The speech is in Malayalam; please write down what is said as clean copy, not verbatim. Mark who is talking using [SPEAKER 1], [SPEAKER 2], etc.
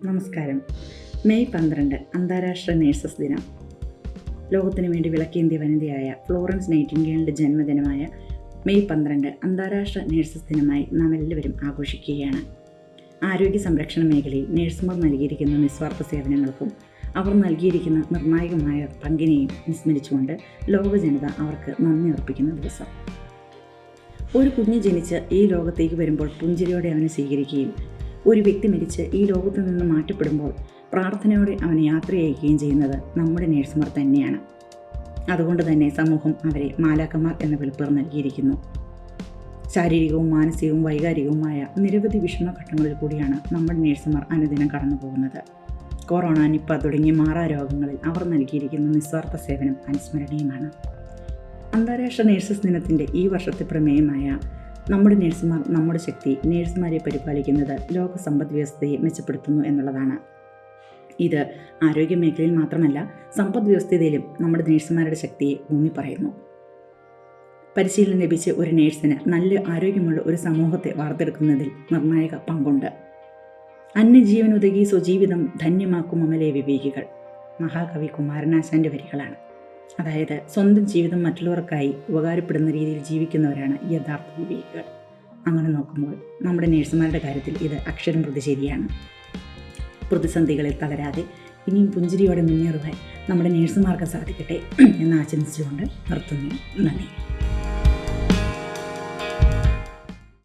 [SPEAKER 1] നമസ്കാരം. മെയ് 12 അന്താരാഷ്ട്ര നേഴ്സസ് ദിനം. ലോകത്തിനു വേണ്ടി വിളക്കേന്തിയ വനിതയായ ഫ്ലോറൻസ് നൈറ്റിംഗേലിൻ്റെ ജന്മദിനമായ മെയ് 12 അന്താരാഷ്ട്ര നേഴ്സസ് ദിനമായി നാം എല്ലാവരും ആഘോഷിക്കുകയാണ്. ആരോഗ്യ സംരക്ഷണ മേഖലയിൽ നേഴ്സുമാർ നൽകിയിരിക്കുന്ന നിസ്വാർത്ഥ സേവനങ്ങൾക്കും അവർ നൽകിയിരിക്കുന്ന നിർണായകമായ പങ്കിനെയും വിസ്മരിച്ചുകൊണ്ട് ലോക ജനത അവർക്ക് നന്ദി അർപ്പിക്കുന്ന ദിവസം. ഒരു കുഞ്ഞ് ജനിച്ച് ഈ ലോകത്തേക്ക് വരുമ്പോൾ പുഞ്ചിരിയോടെ അവനെ സ്വീകരിക്കുകയും ഒരു വ്യക്തി മരിച്ച് ഈ ലോകത്തു നിന്ന് മാറ്റപ്പെടുമ്പോൾ പ്രാർത്ഥനയോടെ അവനെ യാത്രയയക്കുകയും ചെയ്യുന്നത് നമ്മുടെ നേഴ്സുമാർ തന്നെയാണ്. അതുകൊണ്ട് തന്നെ സമൂഹം അവരെ മാലാഖമാർ എന്ന വിളിപ്പേർ നൽകിയിരിക്കുന്നു. ശാരീരികവും മാനസികവും വൈകാരികവുമായ നിരവധി വിഷമഘട്ടങ്ങളിൽ കൂടിയാണ് നമ്മുടെ നേഴ്സുമാർ അനുദിനം കടന്നു പോകുന്നത്. കൊറോണ, നിപ്പ തുടങ്ങിയ മാറാരോഗങ്ങളിൽ അവർ നൽകിയിരിക്കുന്ന നിസ്വാർത്ഥ സേവനം അനുസ്മരണീയമാണ്. അന്താരാഷ്ട്ര നേഴ്സസ് ദിനത്തിൻ്റെ ഈ വർഷത്തെ പ്രമേയമായ നമ്മുടെ നേഴ്സുമാർ നമ്മുടെ ശക്തി, നേഴ്സുമാരെ പരിപാലിക്കുന്നത് ലോക സമ്പദ് വ്യവസ്ഥയെ മെച്ചപ്പെടുത്തുന്നു എന്നുള്ളതാണ്. ഇത് ആരോഗ്യ മേഖലയിൽ മാത്രമല്ല, സമ്പദ് വ്യവസ്ഥയിലും നമ്മുടെ നേഴ്സുമാരുടെ ശക്തിയെ ഊന്നി പറയുന്നു. പരിശീലനം ലഭിച്ച ഒരു നേഴ്സിന് നല്ല ആരോഗ്യമുള്ള ഒരു സമൂഹത്തെ വാർത്തെടുക്കുന്നതിൽ നിർണായക പങ്കുണ്ട്. അന്യജീവനുതകി സ്വജീവിതം ധന്യമാക്കും അമലേ വിവേകികൾ മഹാകവി കുമാരനാശാൻ്റെ വരികളാണ്. അതായത് സ്വന്തം ജീവിതം മറ്റുള്ളവർക്കായി ഉപകാരപ്പെടുന്ന രീതിയിൽ ജീവിക്കുന്നവരാണ് യഥാർത്ഥ വിവേകികൾ. അങ്ങനെ നോക്കുമ്പോൾ നമ്മുടെ നേഴ്സുമാരുടെ കാര്യത്തിൽ ഇത് അക്ഷരം പ്രതി ശരിയാണ്. പ്രതിസന്ധികളിൽ തളരാതെ ഇനിയും പുഞ്ചിരിയോടെ മുന്നേറുവാൻ നമ്മുടെ നേഴ്സുമാർക്ക് സാധിക്കട്ടെ എന്ന് ആശംസിച്ചുകൊണ്ട് നിർത്തുന്നു. നന്ദി.